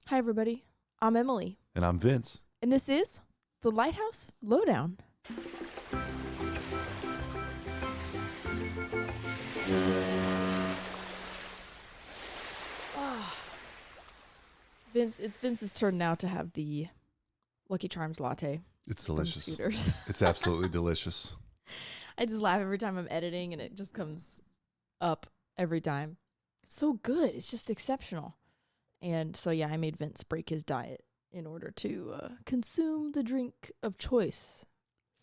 Hi, everybody. I'm Emily. And I'm Vince. And this is the Lighthouse Lowdown. Vince, it's Vince's turn now to have the Lucky Charms latte. It's delicious. Scooters. It's absolutely delicious. I just laugh every time I'm editing and it just comes up every time. It's so good. It's just exceptional. And so, yeah, I made Vince break his diet in order to consume the drink of choice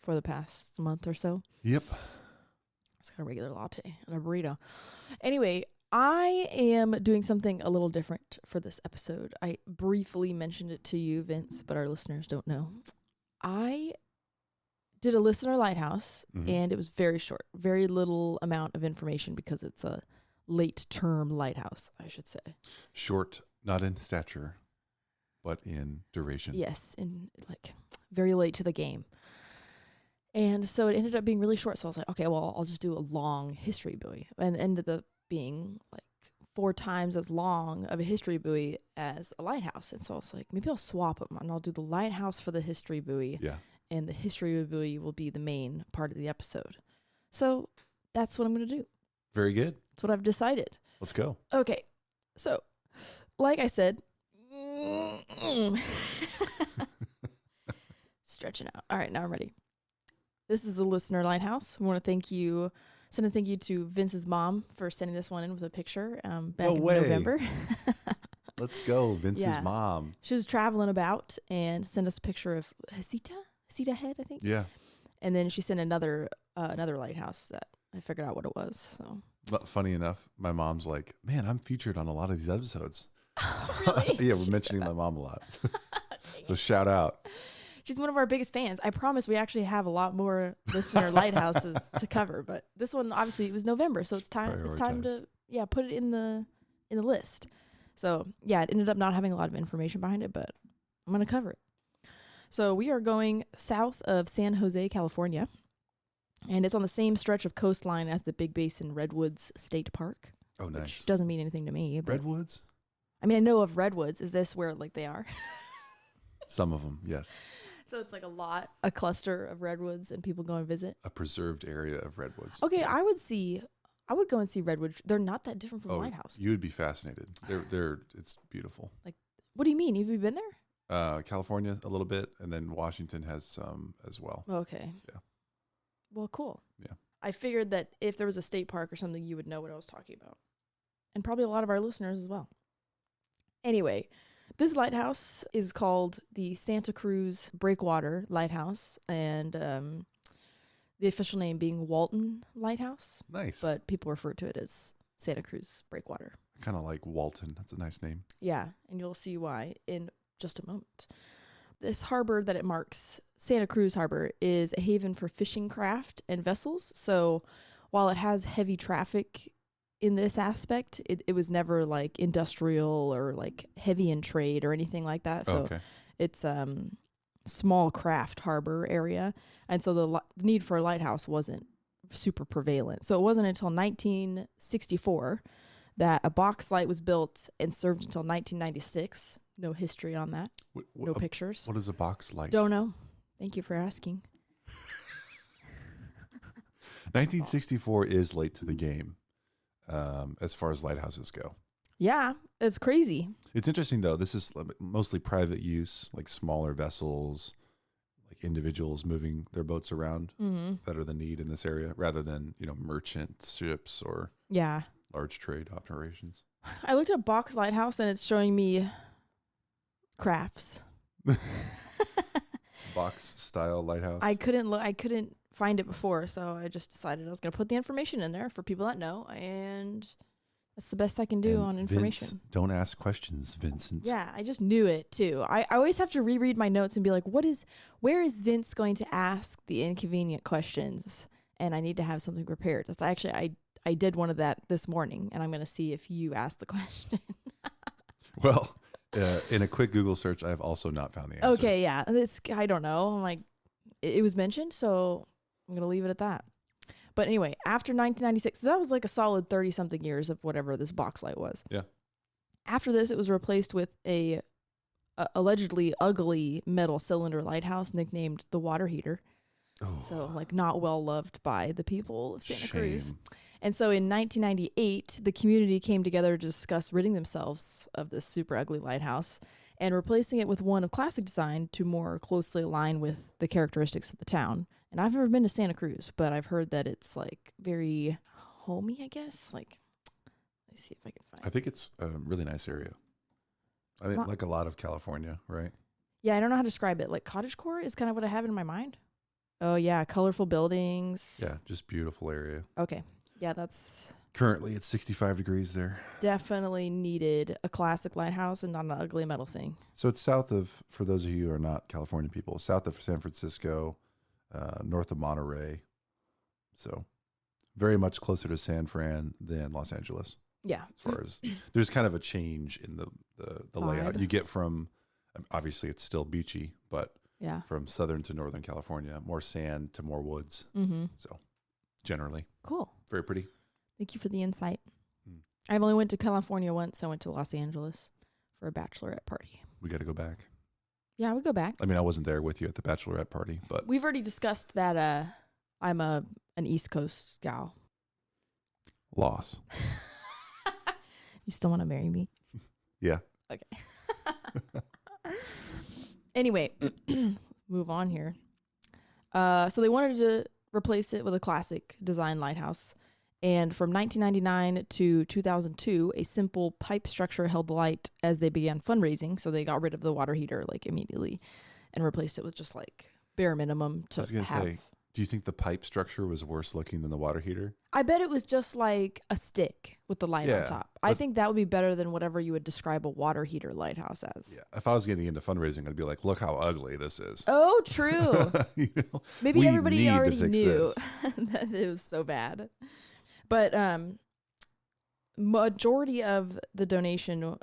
for the past month or so. Yep. It's got a regular latte and a burrito. Anyway, I am doing something a little different for this episode. I briefly mentioned it to you, Vince, but our listeners don't know. I did a listener lighthouse, and it was very short, very little amount of information because it's a late term lighthouse, I should say. Short, not in stature, but in duration. Yes, in like very late to the game. And so it ended up being really short. So I was like, okay, well, I'll just do a long history buoy. And it ended up being like 4 times as long of a history buoy as a lighthouse. And so I was like, maybe I'll swap them and I'll do the lighthouse for the history buoy. Yeah. And the history buoy will be the main part of the episode. So that's what I'm going to do. Very good. That's what I've decided. Let's go. Okay. So, like I said, stretching out. All right, now I'm ready. This is a listener lighthouse. We want to send a thank you to Vince's mom for sending this one in with a picture back in November. Let's go, Vince's mom. She was traveling about and sent us a picture of Hasita Head, I think. Yeah. And then she sent another lighthouse that I figured out what it was. So. But funny enough, my mom's like, man, I'm featured on a lot of these episodes. Really? Yeah, we're mentioning my mom a lot. So shout out. She's one of our biggest fans. I promise we actually have a lot more listener lighthouses to cover, but this one obviously it was November, so it's time to put it in the list. So, yeah, it ended up not having a lot of information behind it, but I'm going to cover it. So, we are going south of San Jose, California, and it's on the same stretch of coastline as the Big Basin Redwoods State Park. Oh, nice. Which doesn't mean anything to me. Redwoods? I mean, I know of redwoods. Is this where like they are? Some of them, yes. So it's like a cluster of redwoods and people go and visit? A preserved area of redwoods. Okay, I would go and see redwoods. They're not that different from lighthouses. You would be fascinated. It's beautiful. Like, what do you mean? Have you been there? California a little bit, and then Washington has some as well. Okay. Yeah. Well, cool. Yeah. I figured that if there was a state park or something, you would know what I was talking about. And probably a lot of our listeners as well. Anyway, this lighthouse is called the Santa Cruz Breakwater Lighthouse, and the official name being Walton Lighthouse. Nice. But people refer to it as Santa Cruz Breakwater. I kind of like Walton. That's a nice name. Yeah, and you'll see why in just a moment. This harbor that it marks, Santa Cruz Harbor, is a haven for fishing craft and vessels. So while it has heavy traffic in this aspect, it was never like industrial or like heavy in trade or anything like that. So it's small craft harbor area. And so the need for a lighthouse wasn't super prevalent. So it wasn't until 1964 that a box light was built and served until 1996. No history on that. No pictures. What is a box light? Don't know. Thank you for asking. 1964 is late to the game. As far as lighthouses go. Yeah, it's crazy. It's interesting, though. This is mostly private use, like smaller vessels, like individuals moving their boats around that are the need in this area, rather than, merchant ships or large trade operations. I looked at Box Lighthouse, and it's showing me crafts. Box style lighthouse. I couldn't find it before, so I just decided I was going to put the information in there for people that know, and that's the best I can do on information. Vince, don't ask questions, Vincent. Yeah, I just knew it too. I always have to reread my notes and be like, where is Vince going to ask the inconvenient questions? And I need to have something prepared. That's actually I did one of that this morning, and I'm going to see if you asked the question. Well, in a quick Google search, I have also not found the answer. Okay, yeah. I don't know. I'm like, it was mentioned, so I'm going to leave it at that. But anyway, after 1996, that was like a solid 30-something years of whatever this box light was. Yeah. After this, it was replaced with a allegedly ugly metal cylinder lighthouse nicknamed the Water Heater. Oh, So, like, not well loved by the people of Santa Cruz. shame. And so in 1998, the community came together to discuss ridding themselves of this super ugly lighthouse and replacing it with one of classic design to more closely align with the characteristics of the town. And I've never been to Santa Cruz, but I've heard that it's like very homey, I guess. Like, let's see if I can find I think it's a really nice area. I mean, like a lot of California, right? Yeah, I don't know how to describe it. Like cottagecore is kind of what I have in my mind. Oh, yeah, colorful buildings. Yeah, just beautiful area. Okay. Yeah, that's Currently, it's 65 degrees there. definitely needed a classic lighthouse and not an ugly metal thing. So it's south of, for those of you who are not California people, south of San Francisco, north of Monterey. So very much closer to San Fran than Los Angeles. Yeah. As far as there's kind of a change in the layout Vibe. you get from, obviously it's still beachy, but Yeah. from southern to northern California, more sand to more woods. Mm-hmm. So generally Cool. very pretty. Thank you for the insight. Mm. I've only went to California once. I went to Los Angeles for a bachelorette party. We got to go back. Yeah, I would go back. I mean, I wasn't there with you at the bachelorette party, but We've already discussed that I'm an East Coast gal. loss. You still want to marry me? Yeah. Okay. Anyway, move on here. So they wanted to replace it with a classic design lighthouse. And from 1999 to 2002, a simple pipe structure held the light as they began fundraising. So they got rid of the water heater like immediately and replaced it with just like bare minimum I was to gonna have. say, do you think the pipe structure was worse looking than the water heater? I bet it was just like a stick with the light Yeah, on top. I but- think that would be better than whatever you would describe a water heter lighthouse as. Yeah. If I was getting into fundraising, I'd be like, look how ugly this is. Oh, true. You know? Maybe We everybody need to already fix knew this. that it was so bad. But majority of the donation,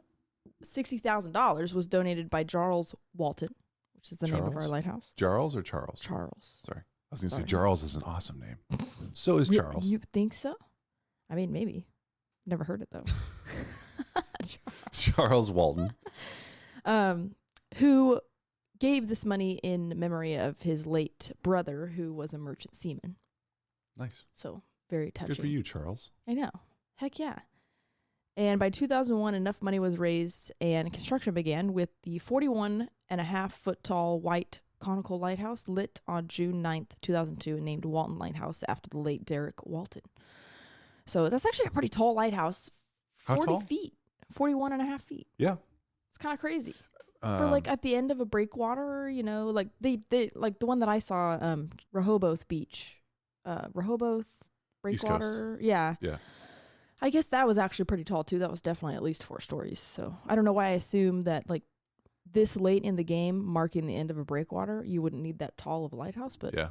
$60,000, was donated by Charles Walton, which is the name of our Charles? lighthouse. Charles or Charles? Charles. Sorry. I was going to say Sorry. Charles is an awesome name. So is Charles. You think so? I mean, maybe. Never heard it though. Charles Walton. Who gave this money in memory of his late brother, who was a merchant seaman. Nice. So very touching. Good for you, Charles. I know. Heck yeah. And by 2001, enough money was raised and construction began with the 41.5-foot tall white conical lighthouse lit on June 9th, 2002 and named Walton Lighthouse after the late Derek Walton. So that's actually a pretty tall lighthouse. How 40 tall? feet. 41.5 feet. Yeah. It's kind of crazy. For like at the end of a breakwater, you know, like they like the one that I saw, Rehoboth Beach. Rehoboth Breakwater. Yeah. Yeah. I guess that was actually pretty tall too. That was definitely at least 4 stories. So I don't know why I assumed that like this late in the game, marking the end of a breakwater, you wouldn't need that tall of a lighthouse, but yeah.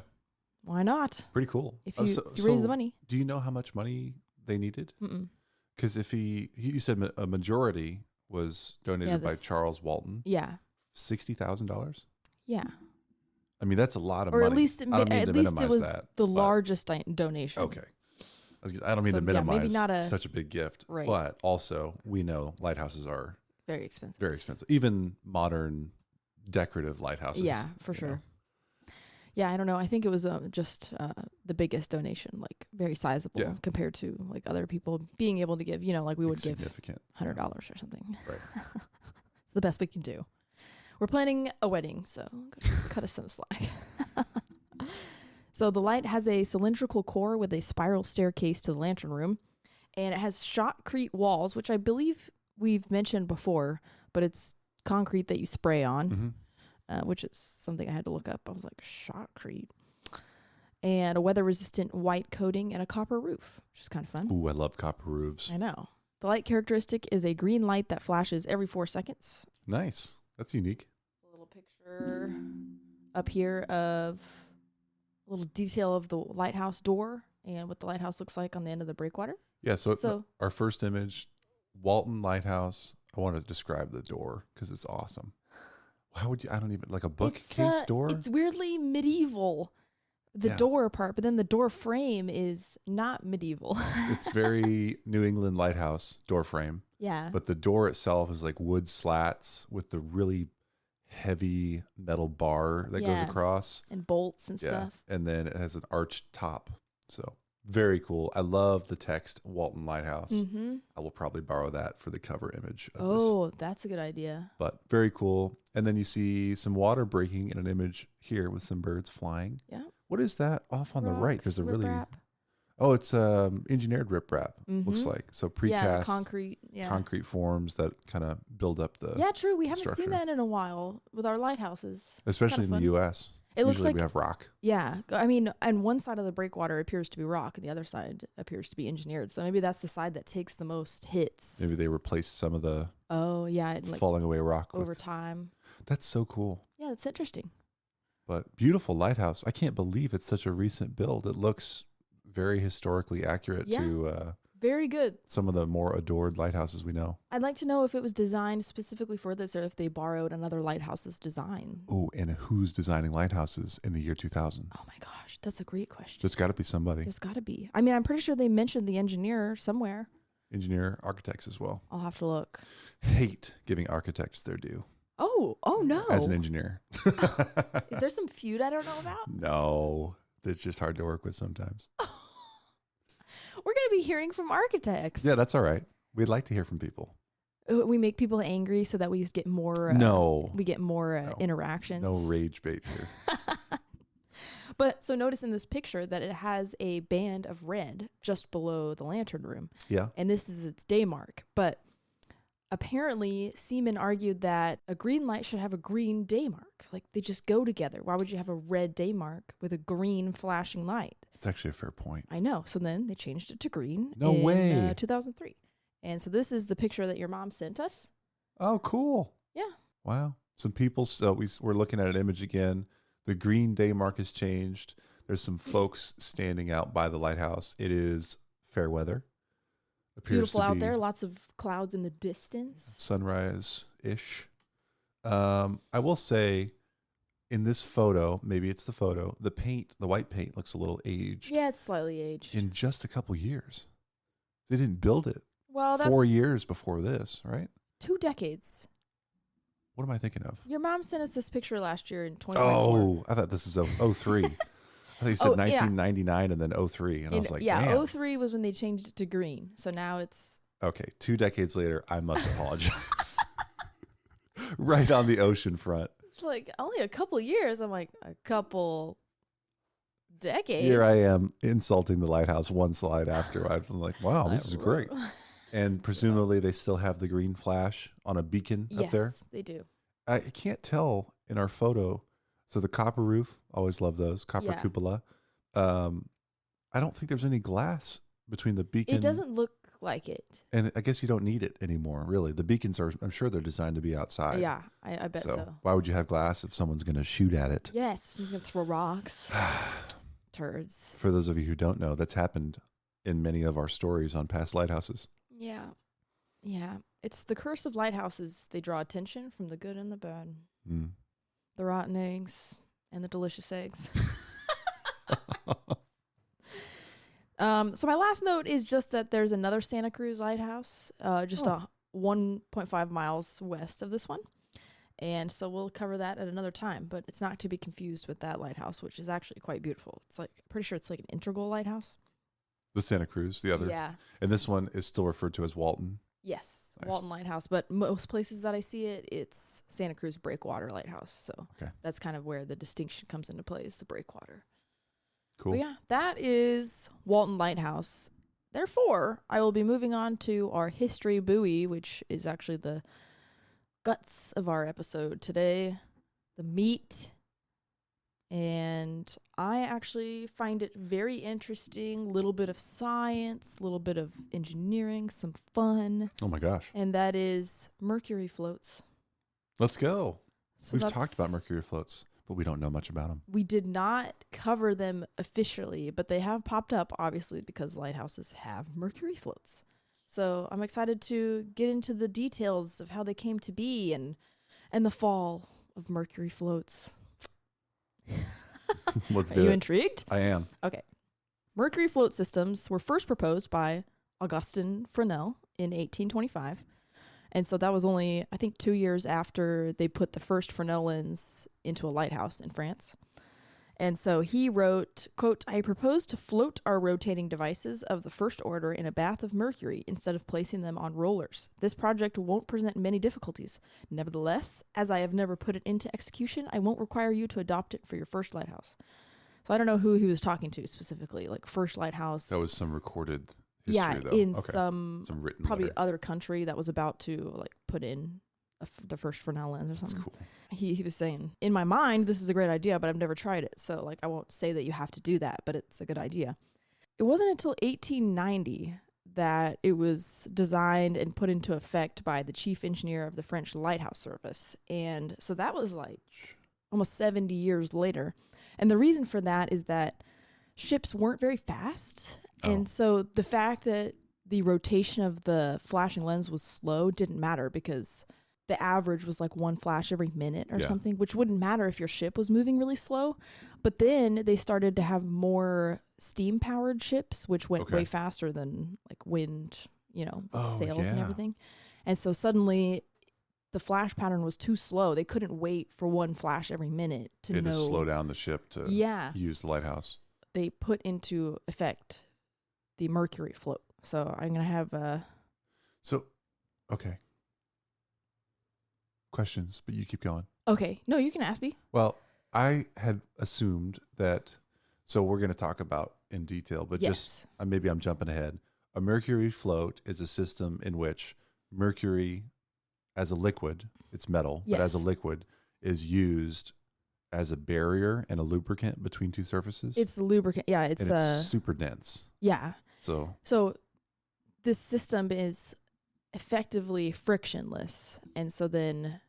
why not? Pretty cool. If you raise the money. Do you know how much money they needed? Mm-mm. Because if you said a majority was donated by this- Charles Walton, Yeah. $60,000. Yeah. I mean, that's a lot of Or money. at least, I don't mean at to least it minimize was that, the but- largest donation. Okay. I don't mean So, to yeah, maybe minimize not such a big gift, Right. but also we know lighthouses are Very expensive. very expensive. Even modern decorative lighthouses. Yeah, for you sure. know. Yeah, I don't know. I think it was just the biggest donation, like very sizable Yeah. compared to like other people being able to give, you know, like we would It's give significant. $100 or something. Right. It's the best we can do. We're planning a wedding, so cut us some slack. So the light has a cylindrical core with a spiral staircase to the lantern room, and it has shotcrete walls, which I believe we've mentioned before, but it's concrete that you spray on, which is something I had to look up. I was like, shotcrete. And a weather-resistant white coating and a copper roof, which is kind of fun. Ooh, I love copper roofs. I know. The light characteristic is a green light that flashes every 4 seconds. Nice. That's unique. A little picture up here of a little detail of the lighthouse door and what the lighthouse looks like on the end of the breakwater. Yeah. So, So- our first image, Walton Lighthouse. I want to describe the door because it's awesome. How would you? I don't even like a bookcase door. It's weirdly medieval, the Yeah. door part, but then the door frame is not medieval. It's very New England lighthouse door frame, Yeah. but the door itself is like wood slats with the really heavy metal bar that goes across. And bolts and stuff. And then it has an arched top. So very cool. I love the text Walton Lighthouse. Mm-hmm. I will probably borrow that for the cover image of this. That's a good idea. But very cool. And then you see some water breaking in an image here with some birds flying. Yeah. What is that off on the right? There's a really... riprap. Oh, it's engineered riprap, looks like. So precast concrete forms that kind of build up the true. We haven't structure. seen that in a while with our lighthouses. Especially in the U.S. It looks like we have rock. Yeah. I mean, and one side of the breakwater appears to be rock, and the other side appears to be engineered. So maybe that's the side that takes the most hits. Maybe they replace some of the falling away rock over time. That's so cool. Yeah, that's interesting. But beautiful lighthouse. I can't believe it's such a recent build. It looks very historically accurate to very good. Some of the more adored lighthouses we know. I'd like to know if it was designed specifically for this or if they borrowed another lighthouse's design. Oh, and who's designing lighthouses in the year 2000? Oh my gosh, that's a great question. There's got to be somebody. There's got to be. I mean, I'm pretty sure they mentioned the engineer somewhere. Engineer, architects as well. I'll have to look. Hate giving architects their due. Oh no. As an engineer. Is there some feud I don't know about? No, it's just hard to work with sometimes. We're going to be hearing from architects. Yeah, that's all right. We'd like to hear from people. We make people angry so that we get more. We get more interactions. No rage bait here. But so notice in this picture that it has a band of red just below the lantern room. Yeah. And this is its day mark. But apparently, seamen argued that a green light should have a green day mark. Like, they just go together. Why would you have a red day mark with a green flashing light? That's actually a fair point. I know. So then they changed it to green in 2003. And so this is the picture that your mom sent us. Oh, cool. Yeah. Wow. Some people, so we're looking at an image again. The green day mark has changed. There's some folks standing out by the lighthouse. It is fair weather. Beautiful out there. Lots of clouds in the distance. Sunrise-ish. I will say, in this photo, maybe it's the photo, the white paint looks a little aged. Yeah, it's slightly aged. In just a couple years. They didn't build it. Well, that's 4 years before this, right? 2 decades. What am I thinking of? Your mom sent us this picture last year in 2024. Oh, I thought this is 03. I thought you said 1999 and then 03. And I was like, damn. 03 was when they changed it to green. So now it's... Okay, 2 decades later, I must apologize. Right on the ocean front. It's like only a couple years. I'm like, a couple decades. Here I am insulting the lighthouse one slide after. I'm like, wow, this is great. And presumably they still have the green flash on a beacon up there? Yes, they do. I can't tell in our photo. So the copper roof, always love those. Copper cupola. I don't think there's any glass between the beacon. It doesn't look like it. And I guess you don't need it anymore, really. The beacons are, I'm sure they're designed to be outside. Yeah, I bet so. Why would you have glass if someone's going to shoot at it? Yes, if someone's going to throw rocks. Turds. For those of you who don't know, that's happened in many of our stories on past lighthouses. Yeah. Yeah. It's the curse of lighthouses. They draw attention from the good and the bad. Mm. The rotten eggs and the delicious eggs. So my last note is just that there's another Santa Cruz lighthouse, 1.5 miles west of this one. And so we'll cover that at another time, but it's not to be confused with that lighthouse, which is actually quite beautiful. It's like, pretty sure it's like an integral lighthouse. The Santa Cruz, the other. Yeah. And this one is still referred to as Walton. Yes, nice. Walton Lighthouse. But most places that I see it, it's Santa Cruz Breakwater Lighthouse. So that's kind of where the distinction comes into play, is the Breakwater. Cool. But yeah, that is Walton Lighthouse. Therefore, I will be moving on to our history buoy, which is actually the guts of our episode today, the meat. And I actually find it very interesting. Little bit of science, little bit of engineering, some fun. Oh my gosh. And that is Mercury floats. Let's go. So We've talked about Mercury floats, but we don't know much about them. We did not cover them officially, but they have popped up, obviously, because lighthouses have Mercury floats. So I'm excited to get into the details of how they came to be and the fall of Mercury floats. Let's do it. Are you intrigued? I am. Okay. Mercury float systems were first proposed by Augustin Fresnel in 1825. And so that was only, I think, 2 years after they put the first Fresnel lens into a lighthouse in France. And so he wrote, quote, "I propose to float our rotating devices of the first order in a bath of mercury instead of placing them on rollers. This project won't present many difficulties. Nevertheless, as I have never put it into execution, I won't require you to adopt it for your first lighthouse." So I don't know who he was talking to specifically, like first lighthouse. That was some recorded history, though. In some written probably letter. other country that was about to like put in the first Fresnel lens or something. That's cool. He was saying, in my mind, this is a great idea, but I've never tried it. So like, I won't say that you have to do that, but it's a good idea. It wasn't until 1890 that it was designed and put into effect by the chief engineer of the French lighthouse service. And so that was like almost 70 years later. And the reason for that is that ships weren't very fast. And so the fact that the rotation of the flashing lens was slow didn't matter because the average was like one flash every minute or something, which wouldn't matter if your ship was moving really slow. But then they started to have more steam powered ships, which went way faster than like wind, sails and everything. And so suddenly the flash pattern was too slow. They couldn't wait for one flash every minute to know. To slow down the ship to use the lighthouse. They put into effect the Mercury float. So I'm going to have okay. Questions, but you keep going. Okay. No, you can ask me. Well, I had assumed that, so we're going to talk about in detail, but just maybe I'm jumping ahead. A Mercury float is a system in which mercury as a liquid, it's metal, but as a liquid is used as a barrier and a lubricant between two surfaces. It's a lubricant. Yeah, it's super dense. Yeah. So this system is effectively frictionless. And so then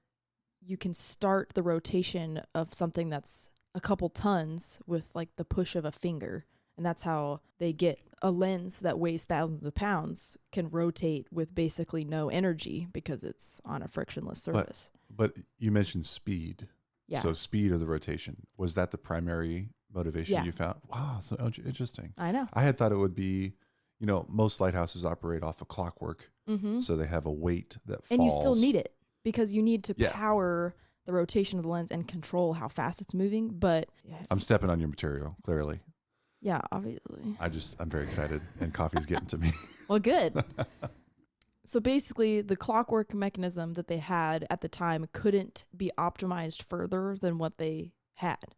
you can start the rotation of something that's a couple tons with like the push of a finger. And that's how they get a lens that weighs thousands of pounds can rotate with basically no energy because it's on a frictionless surface. But you mentioned speed. Yeah. So speed of the rotation. Was that the primary motivation you found? Wow, so interesting. I know. I had thought it would be, most lighthouses operate off of clockwork. Mm-hmm. So they have a weight that falls. And you still need it because you need to power the rotation of the lens and control how fast it's moving. But I'm stepping on your material, clearly. Yeah, obviously. I'm very excited and coffee's getting to me. Well, good. So basically the clockwork mechanism that they had at the time couldn't be optimized further than what they had.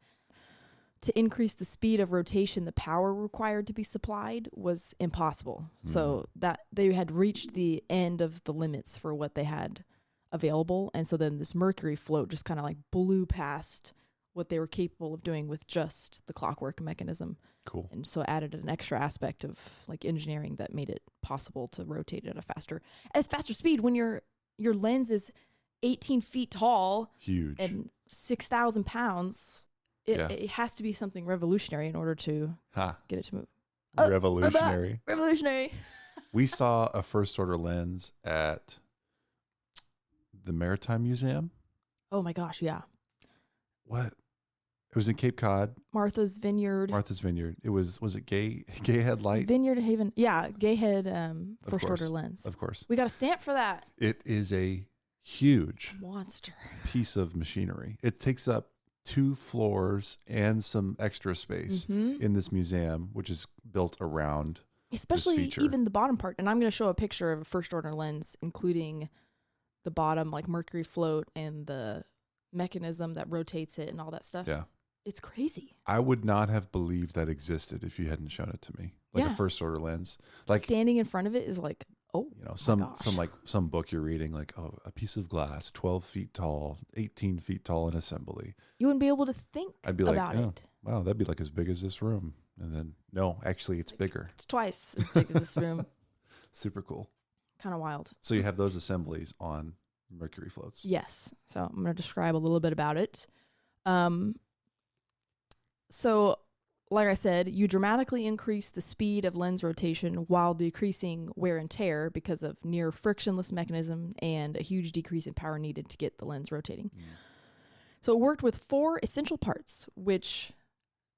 To increase the speed of rotation, the power required to be supplied was impossible. So that they had reached the end of the limits for what they had available. And so then this Mercury float just kind of like blew past what they were capable of doing with just the clockwork mechanism. Cool. And so added an extra aspect of like engineering that made it possible to rotate at a faster speed when your lens is 18 feet tall. Huge. And 6,000 pounds. It has to be something revolutionary in order to get it to move. Revolutionary. Revolutionary. We saw a first order lens at the Maritime Museum. Oh my gosh, yeah. What? It was in Cape Cod. Martha's Vineyard. It was it Gay Head Light? Vineyard Haven. Yeah, Gay Head first order lens. Of course. We got a stamp for that. It is a huge monster piece of machinery. It takes up 2 floors and some extra space in this museum, which is built around especially this feature. Even the bottom part. And I'm going to show a picture of a first order lens, including the bottom, like Mercury float and the mechanism that rotates it and all that stuff. Yeah. It's crazy. I would not have believed that existed if you hadn't shown it to me. Like a first order lens. Like standing in front of it is like, some book you're reading, like, a piece of glass, 12 feet tall, 18 feet tall in assembly. You wouldn't be able to think I'd be like, about it. Wow, that'd be like as big as this room. And then, no, actually it's bigger. It's twice as big as this room. Super cool. Kind of wild. So you have those assemblies on Mercury floats. Yes. So I'm going to describe a little bit about it. So like I said, you dramatically increase the speed of lens rotation while decreasing wear and tear because of near frictionless mechanism and a huge decrease in power needed to get the lens rotating. So it worked with 4 essential parts, which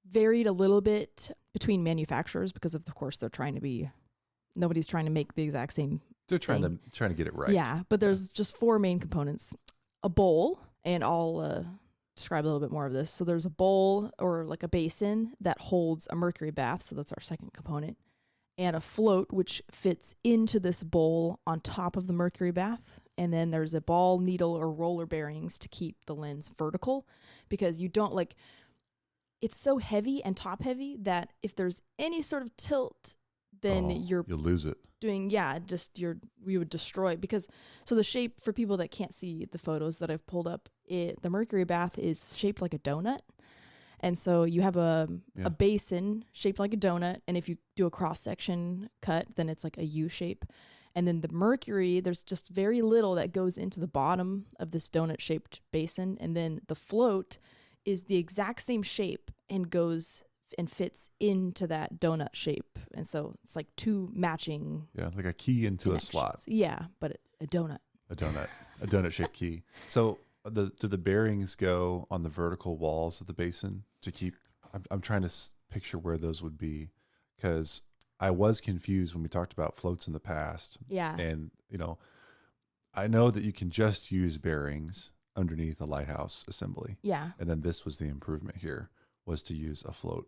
varied a little bit between manufacturers because of course nobody's trying to make the exact same They're trying to get it right. Yeah, but there's just 4 main components. A bowl, and I'll describe a little bit more of this. So there's a bowl or like a basin that holds a mercury bath, so that's our second component, and a float which fits into this bowl on top of the mercury bath. And then there's a ball, needle, or roller bearings to keep the lens vertical, because you don't like, it's so heavy and top heavy that if there's any sort of tilt, then you'll lose it. We would destroy, because so the shape, for people that can't see the photos that I've pulled up, the mercury bath is shaped like a donut. And so you have a basin shaped like a donut, and if you do a cross section cut, then it's like a U shape. And then the mercury, there's just very little that goes into the bottom of this donut shaped basin, and then the float is the exact same shape and goes and fits into that donut shape. And so it's like 2 matching. Yeah, like a key into a slot. Yeah, but a donut. A donut shaped key. So do the bearings go on the vertical walls of the basin to keep? I'm trying to picture where those would be, because I was confused when we talked about floats in the past. Yeah. And, I know that you can just use bearings underneath a lighthouse assembly. Yeah. And then this was the improvement here, was to use a float.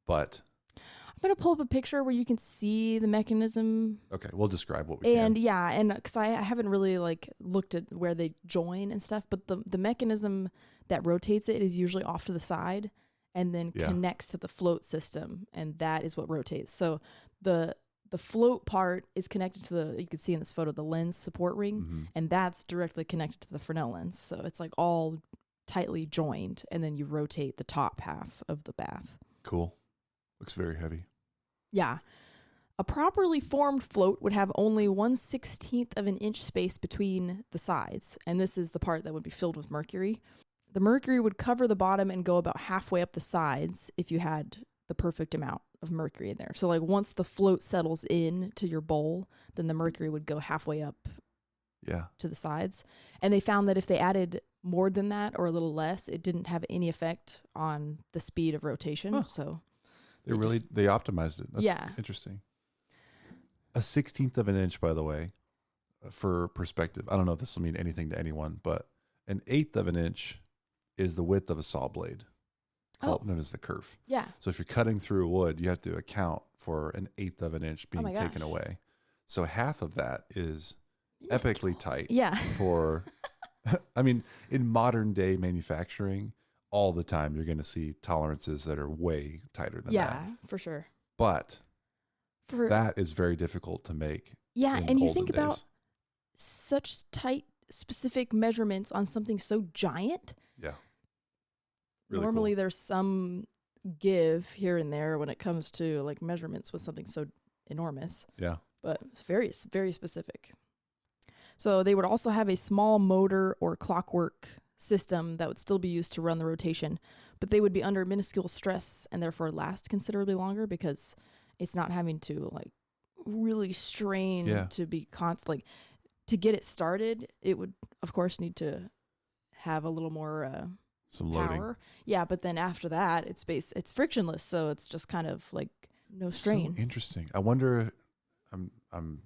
But I'm going to pull up a picture where you can see the mechanism. Okay, we'll describe what we can. And yeah, and because I haven't really like looked at where they join and stuff, but the mechanism that rotates it is usually off to the side and then connects to the float system, and that is what rotates. So the float part is connected to you can see in this photo, the lens support ring, and that's directly connected to the Fresnel lens. So it's like all tightly joined, and then you rotate the top half of the bath. Cool. Looks very heavy. Yeah. A properly formed float would have only 1/16 of an inch space between the sides, and this is the part that would be filled with mercury. The mercury would cover the bottom and go about halfway up the sides if you had the perfect amount of mercury in there. So like once the float settles in to your bowl, then the mercury would go halfway up to the sides. And they found that if they added more than that or a little less, it didn't have any effect on the speed of rotation. Huh. So they optimized it. That's interesting. 1/16 of an inch, by the way, for perspective. I don't know if this will mean anything to anyone, but 1/8 of an inch is the width of a saw blade, known as the kerf. Yeah. So if you're cutting through wood, you have to account for 1/8 of an inch being taken away. So half of that is epically tight. Yeah. For, I mean, in modern day manufacturing, all the time you're going to see tolerances that are way tighter than that. Yeah, for sure. But that is very difficult to make. Yeah, and you think about such tight, specific measurements on something so giant. Yeah. Really Normally cool. There's some give here and there when it comes to like measurements with something so enormous. Yeah. But very, very specific. So they would also have a small motor or clockwork system that would still be used to run the rotation, but they would be under minuscule stress and therefore last considerably longer because it's not having to like really strain to be constant. Like to get it started, it would of course need to have a little more some power. loading. Yeah, but then after that, it's frictionless, so it's just kind of like no strain. So interesting. I wonder. I'm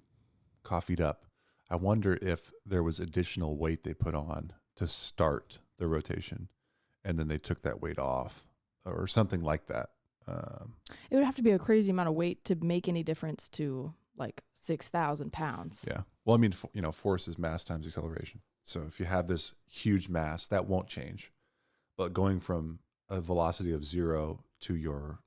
coffeeed up. I wonder if there was additional weight they put on to start the rotation, and then they took that weight off, or something like that. It would have to be a crazy amount of weight to make any difference to like 6,000 pounds. Yeah. Well, I mean, force is mass times acceleration. So if you have this huge mass, that won't change. But going from a velocity of 0 to your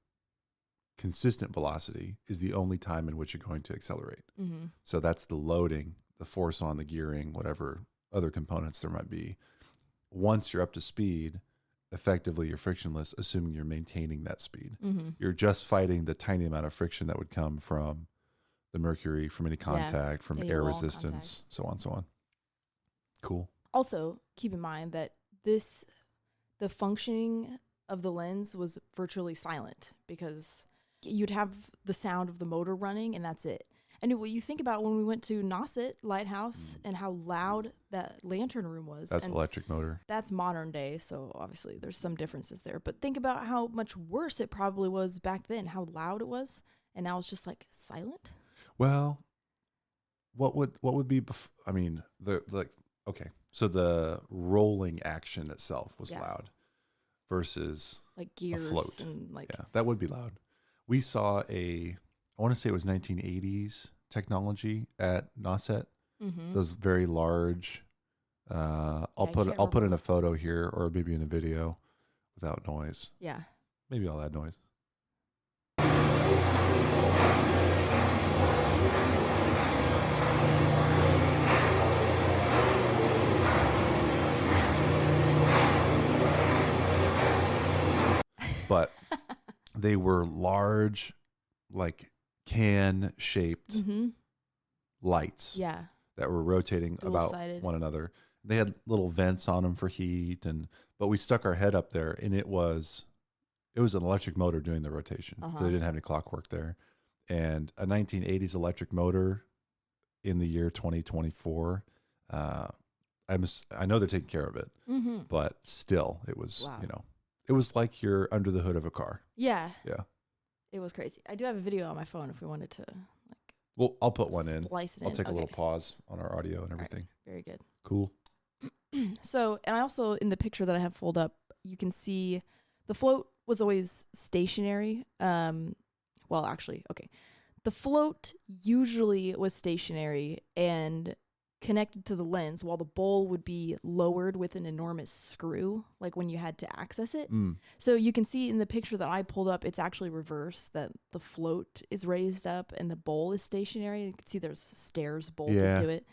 consistent velocity is the only time in which you're going to accelerate. Mm-hmm. So that's the loading, the force on the gearing, whatever other components there might be. Once you're up to speed, effectively you're frictionless, assuming you're maintaining that speed. Mm-hmm. You're just fighting the tiny amount of friction that would come from the mercury, from any contact, from air resistance, so on and so on. Cool. Also, keep in mind that the functioning of the lens was virtually silent because you'd have the sound of the motor running and that's it. And what you think about when we went to Nauset Lighthouse and how loud that lantern room was. That's electric motor. That's modern day, so obviously there's some differences there. But think about how much worse it probably was back then, how loud it was, and now it's just like silent. Well, what would be? I mean, okay. So the rolling action itself was loud, versus like gears a float. and like That would be loud. We saw I want to say it was 1980s technology at Nauset. Those very large. I'll put in a photo here, or maybe in a video without noise. Yeah. Maybe I'll add noise. But they were large, like can-shaped lights that were rotating Dual-sided. about one another. They had little vents on them for heat, but we stuck our head up there, and it was an electric motor doing the rotation. So they didn't have any clockwork there. And a 1980s electric motor in the year 2024, I know they're taking care of it, but still, it was it was like you're under the hood of a car. Yeah. Yeah. It was crazy. I do have a video on my phone if we wanted to Well, I'll put one in. I'll take a little pause on our audio and everything. Right. Very good. Cool. So, and I also, in the picture that I have pulled up, you can see the float was always stationary. Well, actually, okay. The float usually was stationary and connected to the lens, while the bowl would be lowered with an enormous screw, like when you had to access it. So you can see in the picture that I pulled up, it's actually reversed, that the float is raised up and the bowl is stationary. You can see there's stairs bolted to it.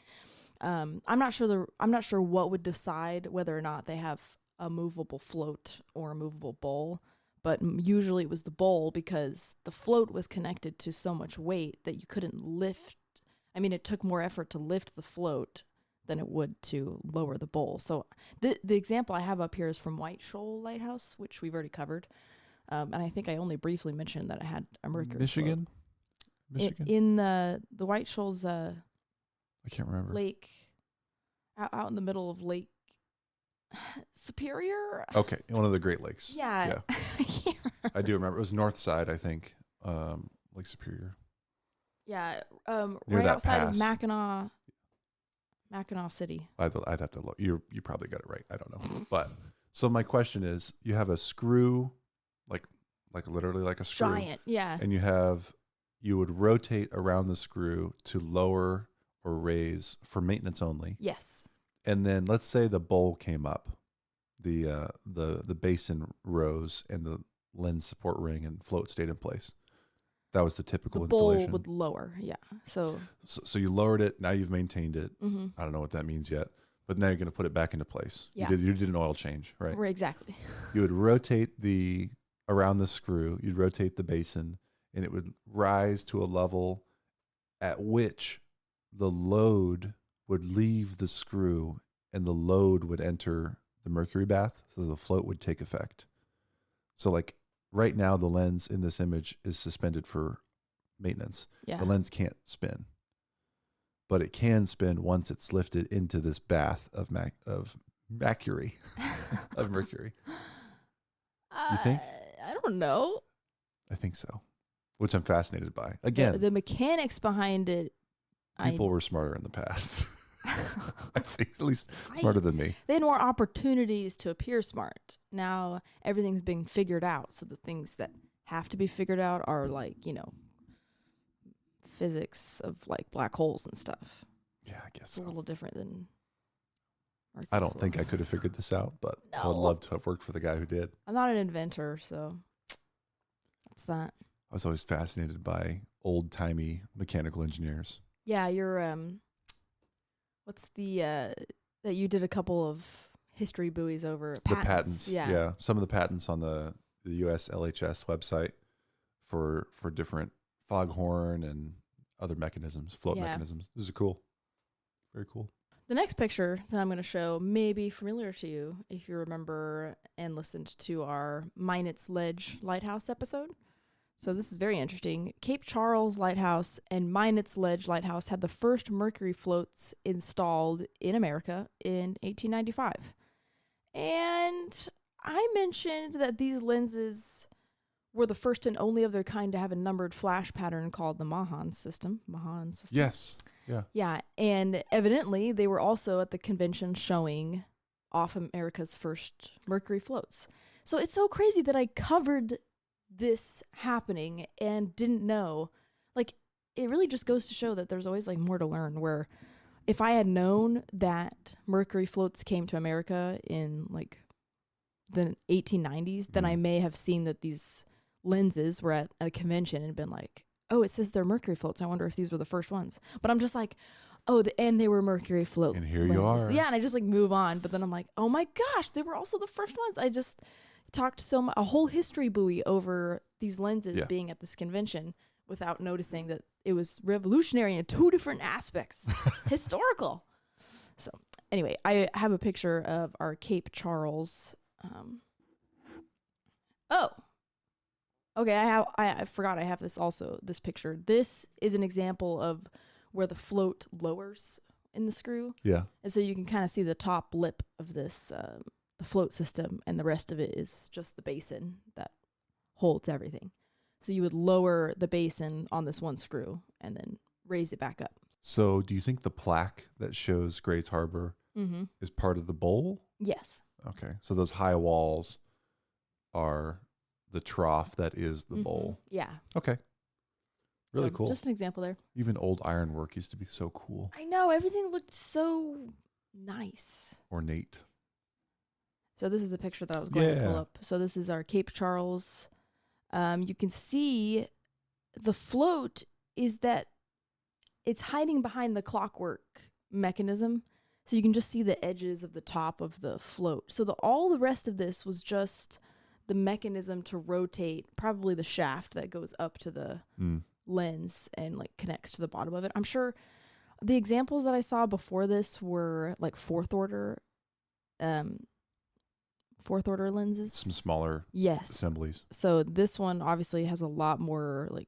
I'm not sure what would decide whether or not they have a movable float or a movable bowl, but usually it was the bowl, because the float was connected to so much weight that you couldn't lift. I mean, it took more effort to lift the float than it would to lower the bowl. So the example I have up here is from White Shoal Lighthouse, which we've already covered. And I think I only briefly mentioned that it had a Mercury Michigan? float. In the White Shoals I can't remember. lake, out in the middle of Lake Superior. Okay, one of the Great Lakes. Yeah. I do remember. It was north side, I think, Lake Superior. Yeah, Near right that outside pass. of Mackinac City. I'd have to look. You probably got it right. I don't know. But so my question is, you have a screw, like literally like a screw. Giant, yeah. And you would rotate around the screw to lower or raise for maintenance only. Yes. And then let's say the bowl came up, the basin rose, and the lens support ring and float stayed in place. That was the typical installation. The bowl would lower, yeah. So you lowered it. Now you've maintained it. Mm-hmm. I don't know what that means yet, but now you're going to put it back into place. Yeah. You did an oil change, right? Right, exactly. You would rotate around the screw. You'd rotate the basin, and it would rise to a level at which the load would leave the screw, and the load would enter the mercury bath, so the float would take effect. So like right now, the lens in this image is suspended for maintenance. Yeah. The lens can't spin, but it can spin once it's lifted into this bath of Mercury. Of Mercury. You think? I don't know. I think so, which I'm fascinated by. Again, The mechanics behind it. People were smarter in the past. I think at least smarter than me. They had more opportunities to appear smart. Now everything's being figured out. So the things that have to be figured out are like, physics of like black holes and stuff. Yeah, I guess it's a little different than Mercury I don't float. think I could have figured this out, but I would No. love to have worked for the guy who did. I'm not an inventor, so that's that. I was always fascinated by old-timey mechanical engineers. Yeah, you're what's the that you did a couple of history buoys over The patents. Yeah. Yeah. Some of the patents on the USLHS website for different foghorn and other mechanisms, float mechanisms. This is cool. Very cool. The next picture that I'm going to show may be familiar to you if you remember and listened to our Minot's Ledge Lighthouse episode. So this is very interesting. Cape Charles Lighthouse and Minot's Ledge Lighthouse had the first Mercury floats installed in America in 1895. And I mentioned that these lenses were the first and only of their kind to have a numbered flash pattern called the Mahan system. Yes. Yeah. Yeah, and evidently they were also at the convention showing off America's first Mercury floats. So it's so crazy that I covered this happening and didn't know. Like, it really just goes to show that there's always like more to learn, where if I had known that Mercury floats came to America in like the 1890s, then I may have seen that these lenses were at a convention and been like, oh, it says they're Mercury floats. I wonder if these were the first ones. But I'm just like, oh, and they were Mercury float And here lenses. you are. Yeah, and I just like move on. But then I'm like, oh my gosh, they were also the first ones. I just talked so much, a whole history buoy over these lenses being at this convention without noticing that it was revolutionary in two different aspects, historical. So anyway, I have a picture of our Cape Charles. Okay, I forgot I have this also, this picture. This is an example of where the float lowers in the screw. Yeah. And so you can kind of see the top lip of this, the float system, and the rest of it is just the basin that holds everything. So you would lower the basin on this one screw and then raise it back up. So do you think the plaque that shows Grays Harbor is part of the bowl? Yes. Okay. So those high walls are the trough that is the bowl. Yeah. Okay. Really So cool. Just an example there. Even old ironwork used to be so cool. I know. Everything looked so nice. Ornate. So this is the picture that I was going to pull up. So this is our Cape Charles. You can see the float is that it's hiding behind the clockwork mechanism. So you can just see the edges of the top of the float. So all the rest of this was just the mechanism to rotate, probably the shaft that goes up to the lens and like connects to the bottom of it. I'm sure the examples that I saw before this were like fourth order lenses. Some smaller assemblies. So this one obviously has a lot more like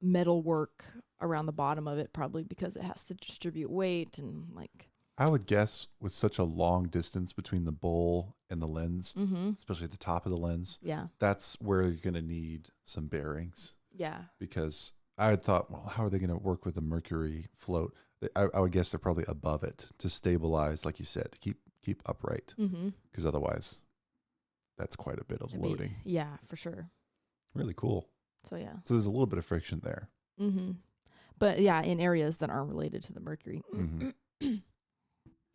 metal work around the bottom of it, probably because it has to distribute weight and like. I would guess with such a long distance between the bowl and the lens, especially at the top of the lens, that's where you're going to need some bearings. Yeah. Because I had thought, well, how are they going to work with a Mercury float? I would guess they're probably above it to stabilize, like you said, to keep upright. Because otherwise, that's quite a bit of loading. Yeah, for sure. Really cool. So yeah. So there's a little bit of friction there. But yeah, in areas that aren't related to the Mercury.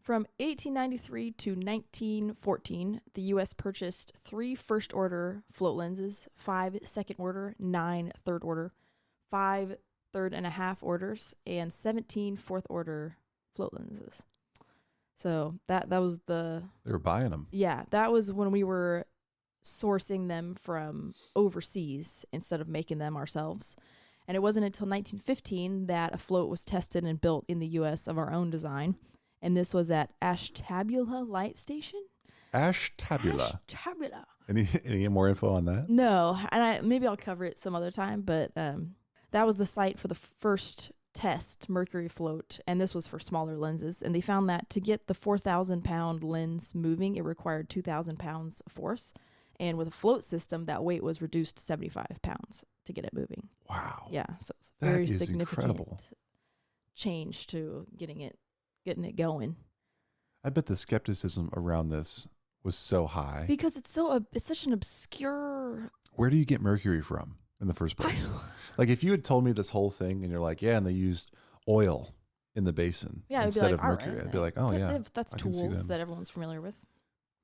From 1893 to 1914, the U.S. purchased 3 first-order float lenses, 5 second-order, 9 third-order, 5 third-and-a-half orders, and 17 fourth-order float lenses. So that was the... They were buying them. Yeah, that was when we were sourcing them from overseas instead of making them ourselves. And it wasn't until 1915 that a float was tested and built in the U.S. of our own design. And this was at Ashtabula Light Station. Ashtabula. Ashtabula. Any more info on that? No, and maybe I'll cover it some other time. But that was the site for the first test Mercury float, and this was for smaller lenses. And they found that to get the 4,000-pound lens moving, it required 2,000 pounds of force. And with a float system, that weight was reduced to 75 pounds to get it moving. Wow. Yeah, so it's a very significant incredible change to getting it going. I bet the skepticism around this was so high because it's such an obscure. Where do you get mercury from in the first place? Like if you had told me this whole thing and you're like, yeah, and they used oil in the basin instead of mercury, I'd be like, oh yeah, that's tools that everyone's familiar with.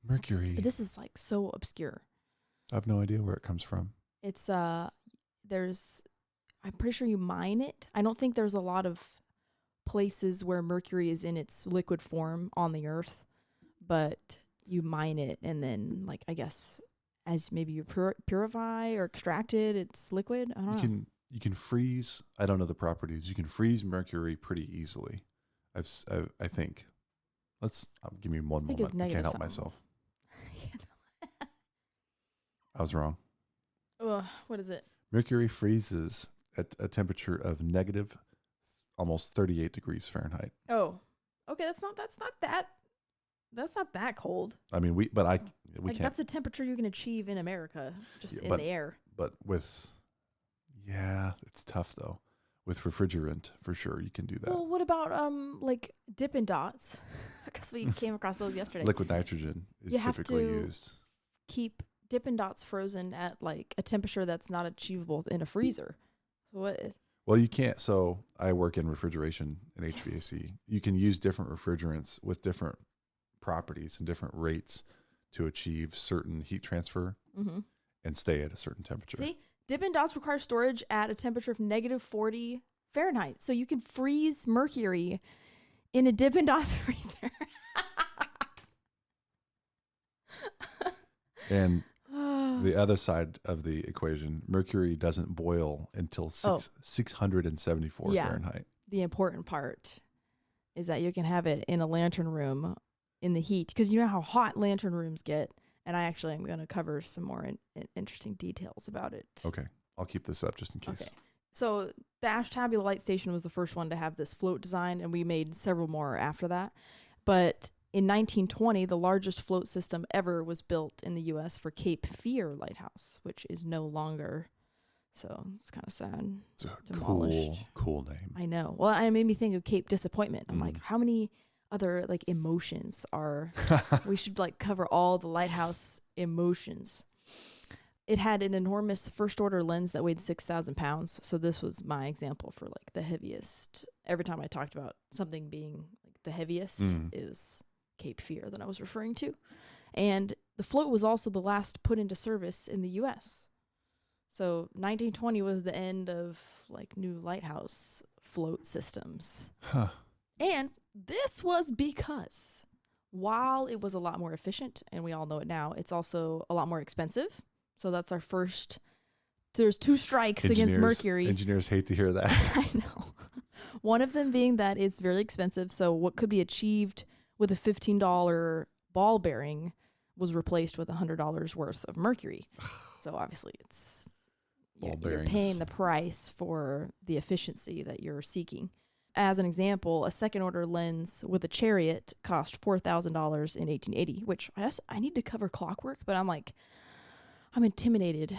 Mercury. But this is like so obscure. I have no idea where it comes from. It's I'm pretty sure you mine it. I don't think there's a lot of places where mercury is in its liquid form on the earth, but you mine it and then like I guess as maybe you purify or extract it, it's liquid. I don't know. You can freeze. I don't know the properties. You can freeze mercury pretty easily. I think. Give me one moment. I can't help myself. I was wrong. What is it? Mercury freezes at a temperature of negative almost 38 degrees Fahrenheit. Oh, okay. That's not that cold. I mean, we can't. That's a temperature you can achieve in America, just in the air. But it's tough though. with refrigerant, for sure, you can do that. Well, what about like Dippin' Dots? Because we came across those yesterday. Liquid nitrogen is typically used. Keep Dippin' Dots frozen at like a temperature that's not achievable in a freezer. What? Well, you can't. So I work in refrigeration and HVAC. You can use different refrigerants with different properties and different rates to achieve certain heat transfer and stay at a certain temperature. See, Dippin' Dots require storage at a temperature of -40 Fahrenheit. So you can freeze mercury in a Dippin' Dots freezer. And the other side of the equation, mercury doesn't boil until 674 Fahrenheit. The important part is that you can have it in a lantern room in the heat, because you know how hot lantern rooms get. And I actually am going to cover some more interesting details about it. Okay. I'll keep this up just in case. Okay. So the Ashtabula Light Station was the first one to have this float design, and we made several more after that. But in 1920, the largest float system ever was built in the U.S. for Cape Fear Lighthouse, which is no longer. So it's kind of sad. It's a demolished. Cool name. I know. Well, it made me think of Cape Disappointment. I'm like, how many other like emotions are we should like cover all the lighthouse emotions. It had an enormous first order lens that weighed 6,000 pounds. So this was my example for like the heaviest. Every time I talked about something being like the heaviest, it was Cape Fear that I was referring to. And the float was also the last put into service in the US. So 1920 was the end of like new lighthouse float systems. Huh. And this was because while it was a lot more efficient, and we all know it now, it's also a lot more expensive. So that's our first. There's two strikes against mercury. Engineers hate to hear that. I know. One of them being that it's very expensive. So what could be achieved with a $15 ball bearing was replaced with $100 worth of mercury. So obviously it's you're paying the price for the efficiency that you're seeking. As an example, a second order lens with a Chariot cost $4,000 in 1880, which I need to cover clockwork, but I'm intimidated.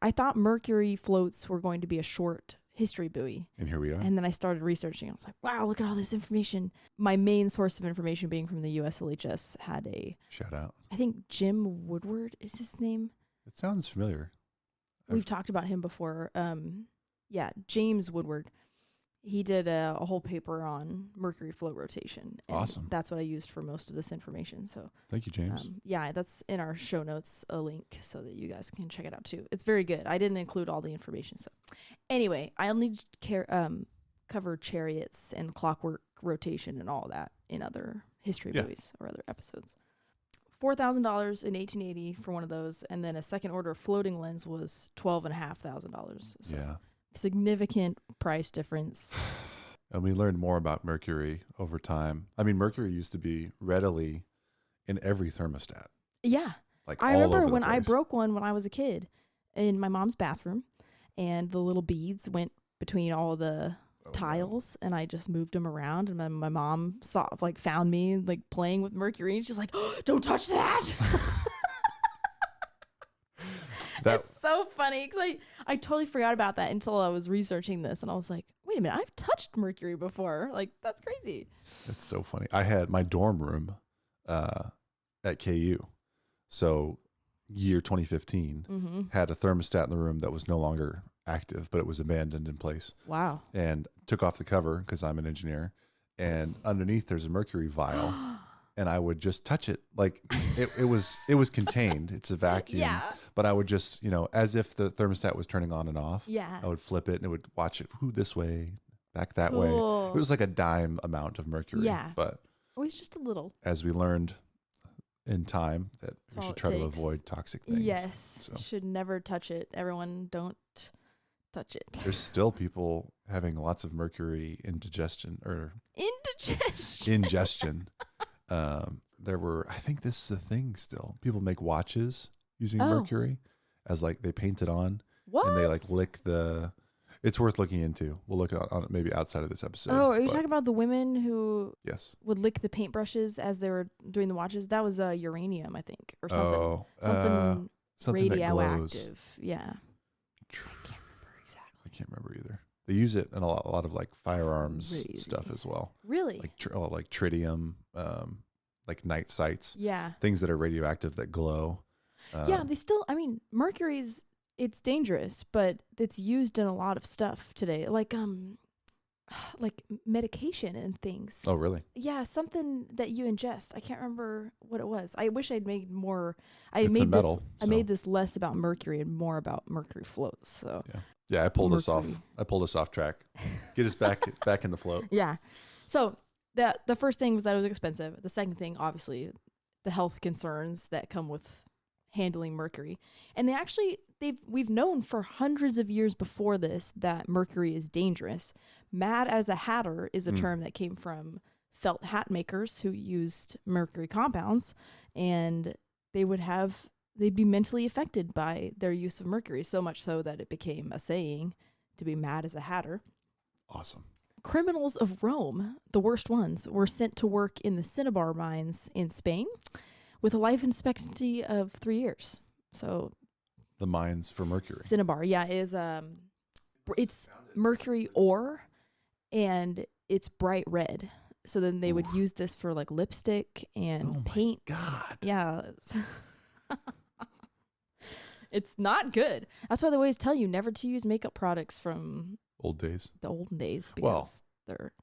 I thought mercury floats were going to be a short history buoy. And here we are. And then I started researching. I was like, wow, look at all this information. My main source of information being from the USLHS had a... Shout out. I think Jim Woodward is his name. It sounds familiar. We've talked about him before. James Woodward. He did a whole paper on mercury float rotation. And awesome. That's what I used for most of this information. So thank you, James. That's in our show notes, a link so that you guys can check it out too. It's very good. I didn't include all the information. So anyway, I'll need to cover chariots and clockwork rotation and all that in other history movies or other episodes. $4,000 in 1880 for one of those. And then a second order floating lens was $12,500. So significant price difference. And we learned more about mercury over time. I mean, mercury used to be readily in every thermostat. Yeah. Like I remember when I broke one when I was a kid in my mom's bathroom, and the little beads went between all the tiles, and I just moved them around, and my mom found me playing with mercury, and she's like, oh, don't touch that. That's so funny because I totally forgot about that until I was researching this, and I was like, wait a minute, I've touched mercury before. That's crazy. That's so funny. I had my dorm room at KU. So year 2015 had a thermostat in the room that was no longer active, but it was abandoned in place. Wow. And took off the cover because I'm an engineer. And underneath there's a mercury vial. And I would just touch it. It was contained. It's a vacuum. Yeah. But I would just, as if the thermostat was turning on and off. Yeah. I would flip it and it would watch it this way, back that way. It was like a dime amount of mercury. Yeah. But it was just a little. As we learned in time, that we should try to avoid toxic things. Yes. So. Should never touch it. Everyone don't touch it. There's still people having lots of mercury indigestion. I think this is a thing still. People make watches using mercury as they paint it on. What? And they lick the. It's worth looking into. We'll look on it maybe outside of this episode. Oh, are you talking about the women who would lick the paintbrushes as they were doing the watches? That was uranium, I think, or something. Something radioactive. Yeah. I can't remember either. They use it in a lot of like firearms Crazy. stuff as well. Really? Like tritium, like night sights. Yeah. Things that are radioactive that glow. Yeah, they still, I mean, mercury's, it's dangerous, but it's used in a lot of stuff today. Like medication and things. Oh, really? Yeah, something that you ingest. I can't remember what it was. I wish I'd made more. It's a metal, I made this less about mercury and more about mercury floats. So yeah, I pulled us off. Mercury. I pulled us off track. Get us back in the float. yeah. So the first thing was that it was expensive. The second thing, obviously, the health concerns that come with handling mercury. And we've known for hundreds of years before this that mercury is dangerous. Mad as a hatter is a term that came from felt hat makers who used mercury compounds, and they'd be mentally affected by their use of mercury, so much so that it became a saying to be mad as a hatter. Awesome. Criminals of Rome, the worst ones, were sent to work in the cinnabar mines in Spain with a life expectancy of 3 years. So The mines for mercury. cinnabar, is it's mercury ore, and it's bright red. So then they would use this for like lipstick and paint. God. Yeah. It's not good. That's why they always tell you never to use makeup products from Old days. the olden days, because they're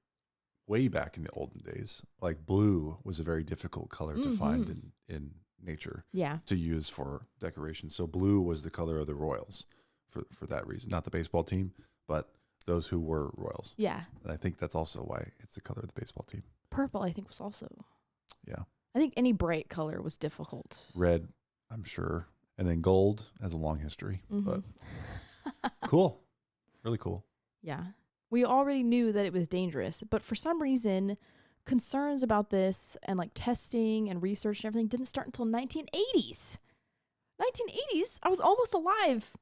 Way back in the olden days, like blue was a very difficult color to find in nature to use for decoration. So blue was the color of the royals for that reason. Not the baseball team, but those who were royals. Yeah. And I think that's also why it's the color of the baseball team. Purple, I think, was also. Yeah. I think any bright color was difficult. Red, I'm sure. And then gold has a long history. But cool. Really cool. Yeah. We already knew that it was dangerous, but for some reason, concerns about this and like testing and research and everything didn't start until 1980s. 1980s? I was almost alive.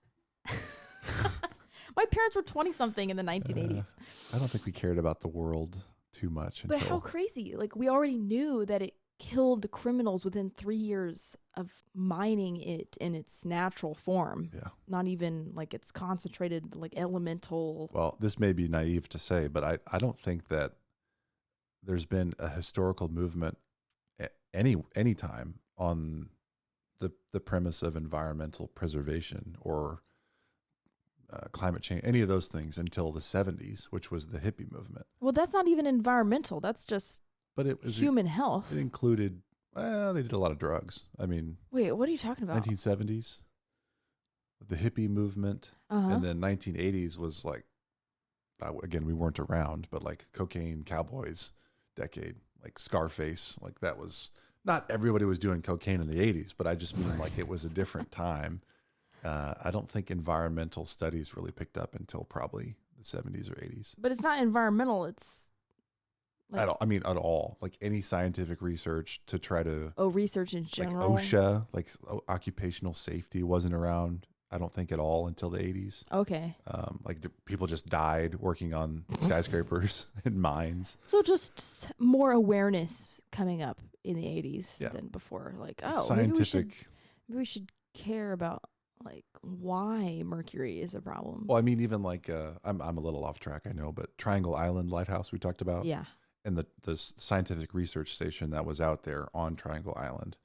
My parents were 20-something in the 1980s. I don't think we cared about the world too much. But how crazy. Like, we already knew that it killed criminals within 3 years of mining it in its natural form. Yeah. Not even like it's concentrated, like elemental. Well, this may be naive to say, but I don't think that there's been a historical movement at any time on the premise of environmental preservation or climate change, any of those things until the 70s, which was the hippie movement. Well, that's not even environmental. That's just But it was human health. It included, they did a lot of drugs. I mean, Wait, what are you talking about? 1970s, the hippie movement, and then 1980s was like, again, we weren't around, but like cocaine cowboys decade, like Scarface, like that was, not everybody was doing cocaine in the 80s, but I just mean like it was a different time. I don't think environmental studies really picked up until probably the 70s or 80s. But it's not environmental. It's like, at all. Like any scientific research to try to... research in general. Like OSHA, like occupational safety wasn't around, I don't think at all until the 80s. Okay. People just died working on skyscrapers and mines. So just more awareness coming up in the 80s than before. Like, scientific... maybe we should care about like why mercury is a problem. Well, I mean, even like I'm a little off track, I know, but Triangle Island Lighthouse we talked about, and the scientific research station that was out there on Triangle Island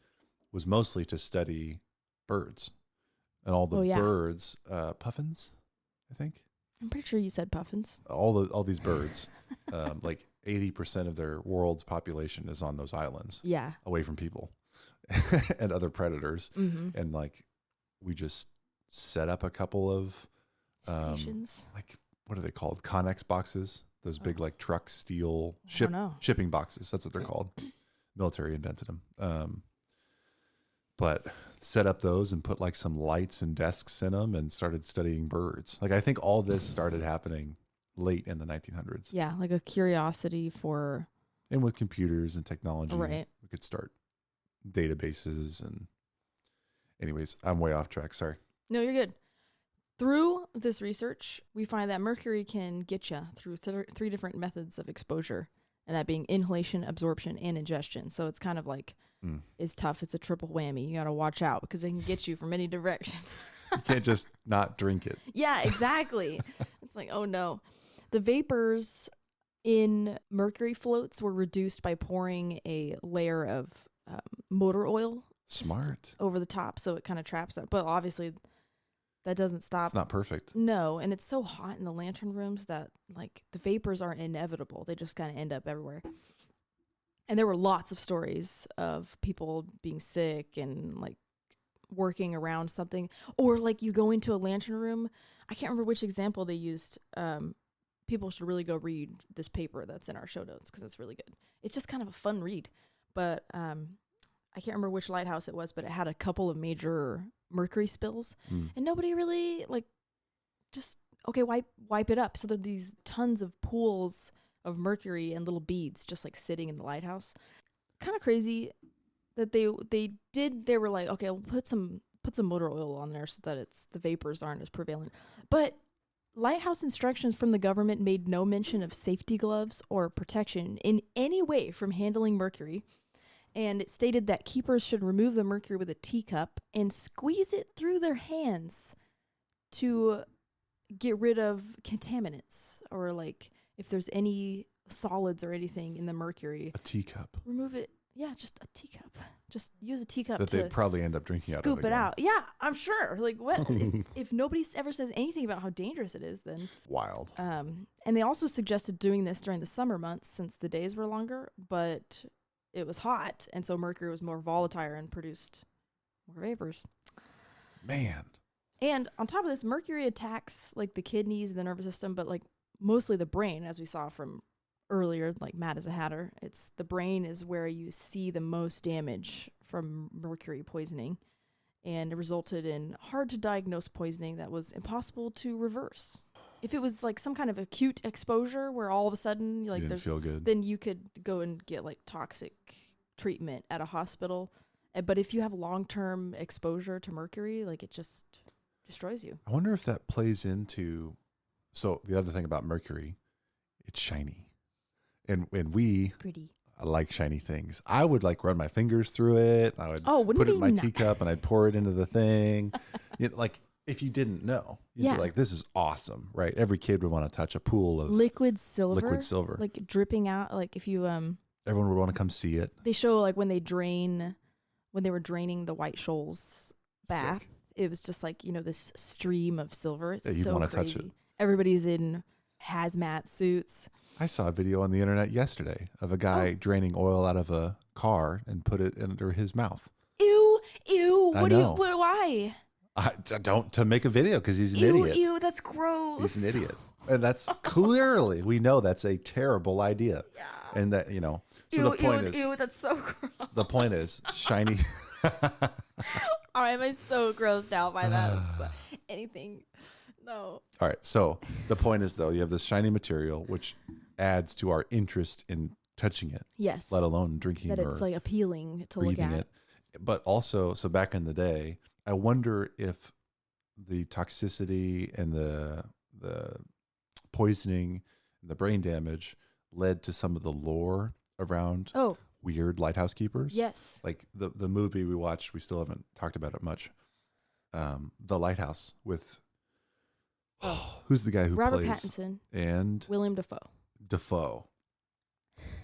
was mostly to study birds and all the birds, puffins, I think. I'm pretty sure you said puffins. All these birds, like 80% of their world's population is on those islands, away from people and other predators, and like. We just set up a couple of stations. Like, what are they called? Connex boxes. Those big like truck steel shipping boxes. That's what they're called. Military invented them. But set up those and put like some lights and desks in them and started studying birds. Like I think all this started happening late in the 1900s. Yeah, like a curiosity for. And with computers and technology, right. We could start databases and. Anyways, I'm way off track. Sorry. No, you're good. Through this research, we find that mercury can get you through three different methods of exposure, and that being inhalation, absorption, and ingestion. So it's kind of like, it's tough. It's a triple whammy. You got to watch out because it can get you from any direction. You can't just not drink it. Yeah, exactly. It's like, oh no. The vapors in mercury floats were reduced by pouring a layer of motor oil Smart. over the top, so it kind of traps it. But obviously, that doesn't stop. It's not perfect. No, and it's so hot in the lantern rooms that like the vapors are inevitable. They just kind of end up everywhere. And there were lots of stories of people being sick and like working around something, or like you go into a lantern room. I can't remember which example they used. People should really go read this paper that's in our show notes because it's really good. It's just kind of a fun read. But I can't remember which lighthouse it was, but it had a couple of major mercury spills, and nobody really like just wipe it up. So there are these tons of pools of mercury and little beads just like sitting in the lighthouse. Kind of crazy that they were like, okay, we'll put some motor oil on there so that the vapors aren't as prevalent. But lighthouse instructions from the government made no mention of safety gloves or protection in any way from handling mercury. And it stated that keepers should remove the mercury with a teacup and squeeze it through their hands to get rid of contaminants, or like if there's any solids or anything in the mercury. A teacup. Remove it. Yeah, just a teacup. Just use a teacup that to they'd probably end up drinking out of. Scoop it out. Yeah, I'm sure. Like, what if nobody ever says anything about how dangerous it is? Then wild. And they also suggested doing this during the summer months since the days were longer, but it was hot, and so mercury was more volatile and produced more vapors. Man. And on top of this, mercury attacks like the kidneys and the nervous system, but like mostly the brain, as we saw from earlier, like Mad as a Hatter. It's the brain is where you see the most damage from mercury poisoning, and it resulted in hard to diagnose poisoning that was impossible to reverse. If it was like some kind of acute exposure where all of a sudden like you didn't feel good, then you could go and get like toxic treatment at a hospital. But if you have long-term exposure to mercury, like it just destroys you. I wonder if that plays into, so the other thing about mercury, it's shiny. And we pretty. I like shiny things. I would like run my fingers through it. I would put it in my teacup and I'd pour it into the thing. Like if you didn't know, you'd be like, this is awesome, right? Every kid would want to touch a pool of liquid silver, like dripping out. Like if you everyone would want to come see it. They show like when they were draining the White Shoals bath. Sick. It was just like, this stream of silver. It's you'd so want to crazy. touch it. Everybody's in hazmat suits. I saw a video on the internet yesterday of a guy draining oil out of a car and put it under his mouth. Ew. Why? I don't, to make a video because he's an idiot. Ew, that's gross. He's an idiot. And that's clearly, we know that's a terrible idea. Yeah. And that, so the point is. Ew, that's so gross. The point is, shiny. All right, am so grossed out by that? Anything. No. All right. So the point is, though, you have this shiny material, which adds to our interest in touching it. Yes. Let alone drinking that it's like appealing to look at. It. But also, so back in the day, I wonder if the toxicity and the poisoning and the brain damage led to some of the lore around weird lighthouse keepers. Yes. Like the movie we watched, we still haven't talked about it much. The Lighthouse with who's the guy who Robert plays Pattinson and William Dafoe.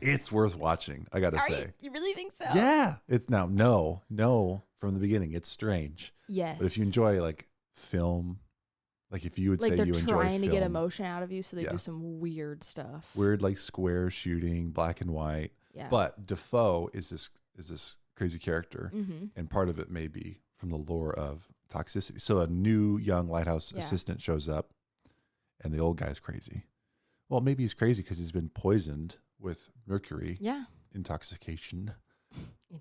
It's worth watching, I gotta say. You really think so? Yeah. It's now no from the beginning. It's strange. Yes. But if you enjoy like film, like if you would say you enjoy film, they're trying to get emotion out of you, so they do some weird stuff. Weird like square shooting, black and white. Yeah. But Dafoe is this crazy character, and part of it may be from the lore of toxicity. So a new young lighthouse assistant shows up, and the old guy's crazy. Well, maybe he's crazy because he's been poisoned with mercury. Yeah. Intoxication.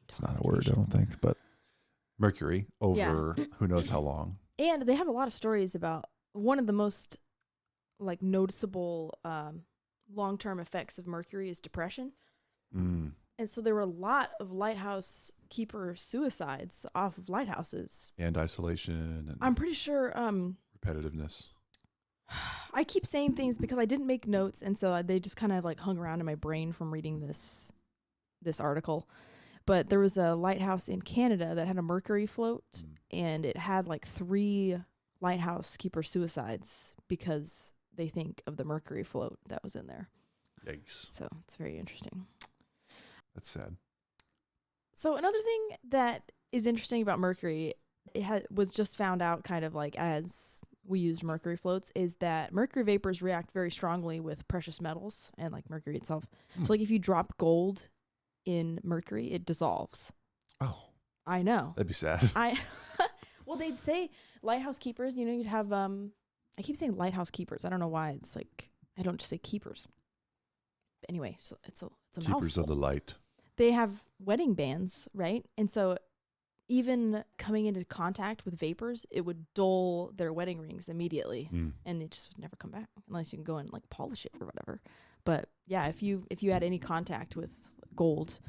It's not a word, I don't think, but mercury over who knows how long. And they have a lot of stories about one of the most like noticeable long-term effects of mercury is depression. Mm. And so there were a lot of lighthouse keeper suicides off of lighthouses. And isolation. And I'm pretty sure repetitiveness. I keep saying things because I didn't make notes, and so they just kind of like hung around in my brain from reading this article. But there was a lighthouse in Canada that had a mercury float, and it had like 3 lighthouse keeper suicides because they think of the Mercury float that was in there. Yikes. So it's very interesting. That's sad. So another thing that is interesting about Mercury, was just found out kind of like as we used Mercury floats, is that Mercury vapors react very strongly with precious metals and like Mercury itself. So like if you drop gold in Mercury, it dissolves. Oh. I know. That'd be sad. Well, they'd say lighthouse keepers, you'd have, I keep saying lighthouse keepers. I don't know why. It's like, I don't just say keepers. But anyway, so it's a Keepers mouthful. of the light. They have wedding bands, right? And so even coming into contact with vapors, it would dull their wedding rings immediately, and it just would never come back unless you can go and like polish it or whatever. But yeah, if you had any contact with gold,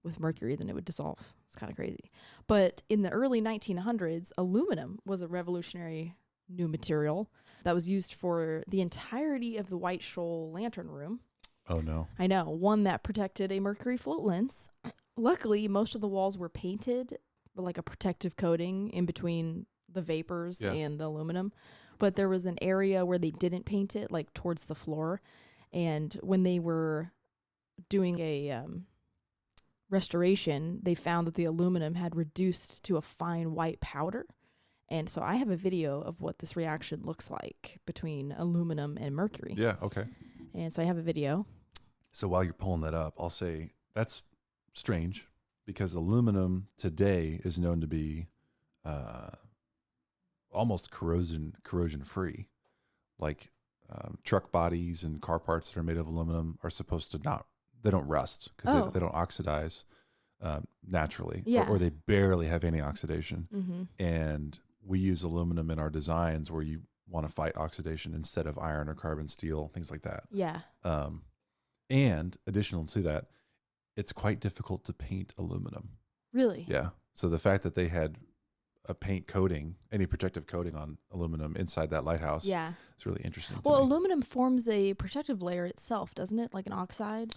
with Mercury, then it would dissolve. It's kind of crazy. But in the early 1900s, aluminum was a revolutionary new material that was used for the entirety of the White Shoal lantern room. Oh, no. I know. One that protected a Mercury float lens. Luckily, most of the walls were painted with like a protective coating in between the vapors and the aluminum. But there was an area where they didn't paint it, like towards the floor. And when they were doing a restoration, they found that the aluminum had reduced to a fine white powder. And so I have a video of what this reaction looks like between aluminum and mercury. Yeah, okay. And so I have a video. So while you're pulling that up, I'll say that's strange because aluminum today is known to be almost corrosion free. Like truck bodies and car parts that are made of aluminum are supposed to they don't rust because they don't oxidize naturally, or they barely have any oxidation. Mm-hmm. And we use aluminum in our designs where you want to fight oxidation instead of iron or carbon steel, things like that. Yeah. And additional to that, it's quite difficult to paint aluminum. Really? Yeah. So the fact that they had a paint coating, any protective coating on aluminum inside that lighthouse, it's really interesting. Well, aluminum forms a protective layer itself, doesn't it? Like an oxide?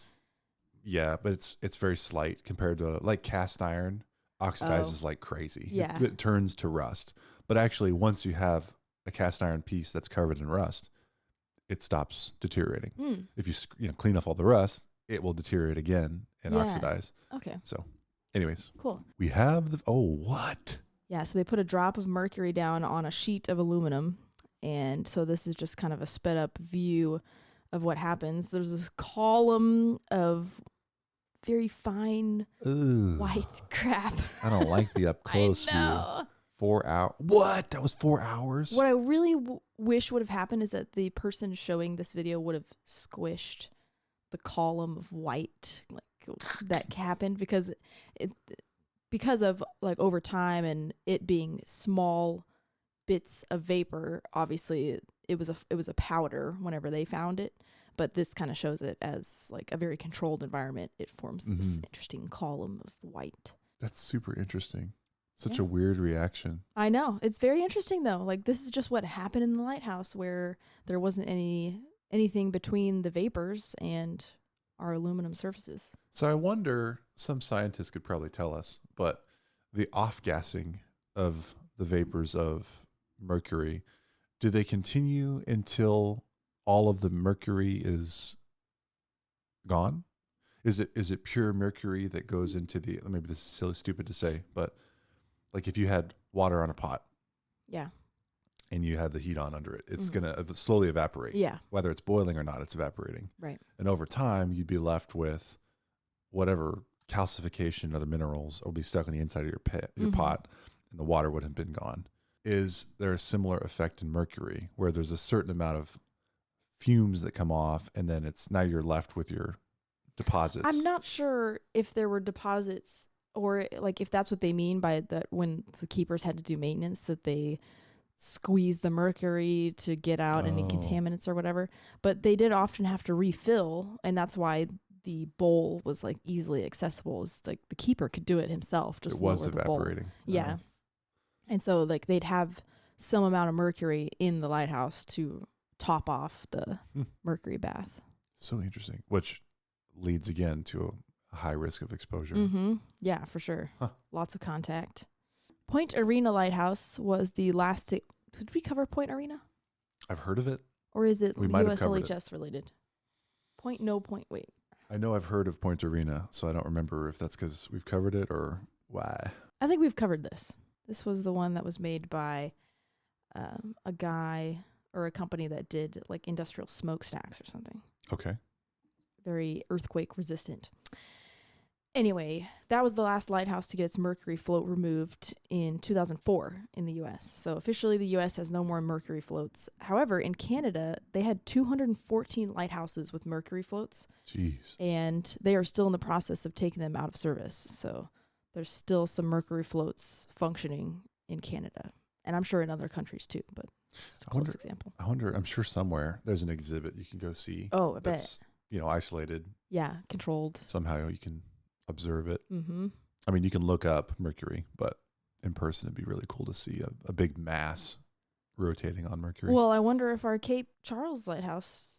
Yeah, but it's very slight compared to like cast iron oxidizes like crazy. Yeah. It turns to rust. But actually, once you have a cast iron piece that's covered in rust, it stops deteriorating. If you clean off all the rust, it will deteriorate again and oxidize. Okay. So, anyways, cool. We have what? Yeah, so they put a drop of mercury down on a sheet of aluminum, and so this is just kind of a sped up view of what happens. There's this column of very fine white crap. I don't like the up close view. 4 hours. What? That was 4 hours? What I really wish would have happened is that the person showing this video would have squished the column of white like that happened because of like over time and it being small bits of vapor. Obviously, it was a powder whenever they found it, but this kind of shows it as like a very controlled environment. It forms this interesting column of white. That's super interesting. Such a weird reaction. I know. It's very interesting though. Like this is just what happened in the lighthouse where there wasn't anything between the vapors and our aluminum surfaces. So I wonder, some scientists could probably tell us, but the off-gassing of the vapors of mercury, do they continue until all of the mercury is gone? Is it pure mercury that goes into the, maybe this is silly, stupid to say, but like if you had water on a pot, and you had the heat on under it, it's going to slowly evaporate. Yeah. Whether it's boiling or not, it's evaporating. Right. And over time, you'd be left with whatever calcification, other minerals will be stuck on the inside of your pot, and the water would have been gone. Is there a similar effect in mercury where there's a certain amount of fumes that come off, and then now you're left with your deposits? I'm not sure if there were deposits or like if that's what they mean by that when the keepers had to do maintenance, that they squeeze the mercury to get out any contaminants or whatever. But they did often have to refill, and that's why the bowl was like easily accessible. It's like the keeper could do it himself. Just it was lower the bowl. evaporating. Yeah. And so like they'd have some amount of mercury in the lighthouse to top off the mercury bath. So interesting. Which leads again to a high risk of exposure. Yeah, for sure. Lots of contact. Point Arena Lighthouse was the last. Did we cover Point Arena? I've heard of it. Or is it We might have covered it. USLHS related? Wait. I know I've heard of Point Arena, so I don't remember if that's because we've covered it or why. I think we've covered this. This was the one that was made by a guy or a company that did like industrial smokestacks or something. Okay. Very earthquake resistant. Anyway, that was the last lighthouse to get its mercury float removed in 2004 in the U.S. So officially the U.S. has no more mercury floats. However, in Canada, they had 214 lighthouses with mercury floats. Jeez. And they are still in the process of taking them out of service. So there's still some mercury floats functioning in Canada. And I'm sure in other countries too, but it's just a close example. I'm sure somewhere there's an exhibit you can go see. Oh, I bet. Isolated. Yeah, controlled. Somehow you can observe it. Mm-hmm. I mean, you can look up Mercury, but in person it'd be really cool to see a big mass rotating on Mercury. Well, I wonder if our Cape Charles lighthouse.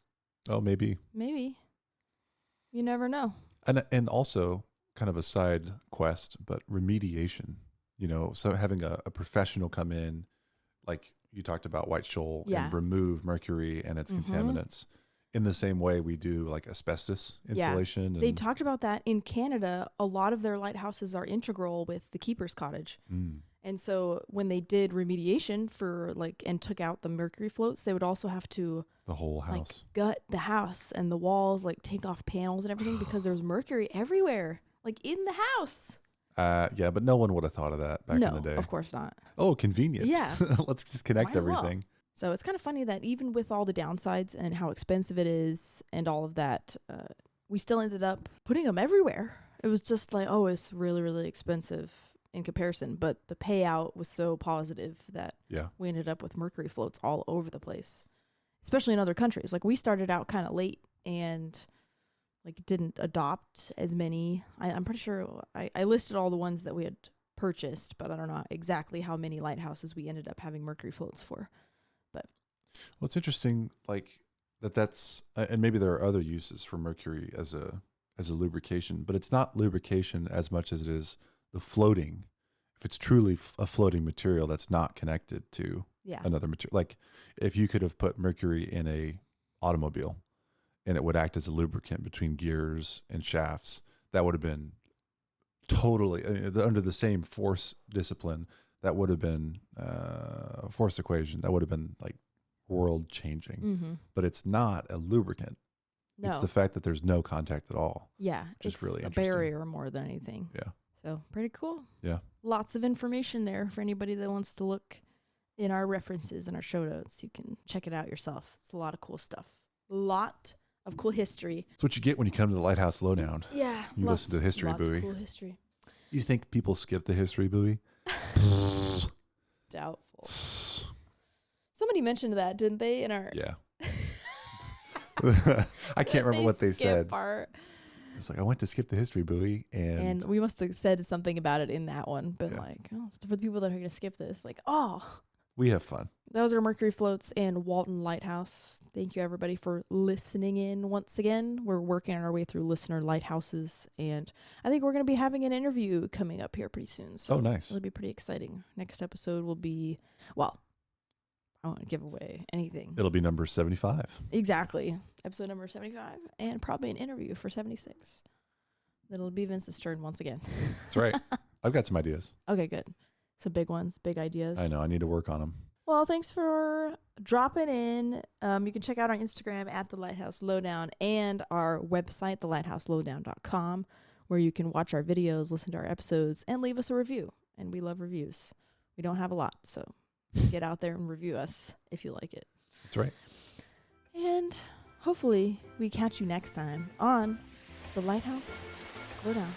Oh, maybe. Maybe. You never know. And also kind of a side quest, but remediation. So having a professional come in, like you talked about White Shoal, and remove mercury and its contaminants in the same way we do like asbestos insulation. They talked about that in Canada. A lot of their lighthouses are integral with the keeper's cottage. And so when they did remediation and took out the mercury floats, they would also have to the whole house, gut the house and the walls, take off panels and everything because there's mercury everywhere, in the house. Yeah, but no one would have thought of that back in the day. No, of course not. Oh, convenient. Yeah. Let's just connect everything. Well. So it's kind of funny that even with all the downsides and how expensive it is and all of that, we still ended up putting them everywhere. It was just it's really, really expensive in comparison. But the payout was so positive that we ended up with mercury floats all over the place, especially in other countries. We started out kind of late and didn't adopt as many. I'm pretty sure I listed all the ones that we had purchased, but I don't know exactly how many lighthouses we ended up having mercury floats for. Well, it's interesting, that's, and maybe there are other uses for mercury as a lubrication, but it's not lubrication as much as it is the floating. If it's truly a floating material that's not connected to another material, like if you could have put mercury in a automobile and it would act as a lubricant between gears and shafts, that would have been totally under the same force discipline. That would have been force equation. That would have been world changing, but it's not a lubricant. No. It's the fact that there's no contact at all. Yeah, which is really a barrier more than anything. Yeah. So pretty cool. Yeah. Lots of information there for anybody that wants to look in our references and our show notes. You can check it out yourself. It's a lot of cool stuff. A lot of cool history. That's what you get when you come to the Lighthouse Lowdown. Yeah. You listen to the history buoy. Lots of cool history. You think people skip the history buoy? Doubtful. Somebody mentioned that, didn't they? In our I can't remember what they said. Part. It's I went to skip the history buoy, and we must have said something about it in that one. But for the people that are going to skip this, we have fun. Those are Mercury Floats and Walton Lighthouse. Thank you everybody for listening in once again. We're working our way through listener lighthouses, and I think we're going to be having an interview coming up here pretty soon. So nice. It'll be pretty exciting. Next episode will be I won't give away anything. It'll be number 75. Exactly. Episode number 75. And probably an interview for 76. It'll be Vince's turn once again. That's right. I've got some ideas. Okay, good. Some big ones, big ideas. I know. I need to work on them. Well, thanks for dropping in. You can check out our Instagram at The Lighthouse Lowdown and our website, thelighthouselowdown.com, where you can watch our videos, listen to our episodes, and leave us a review. And we love reviews. We don't have a lot, so get out there and review us if you like it. That's right. And hopefully we catch you next time on The Lighthouse Lowdown.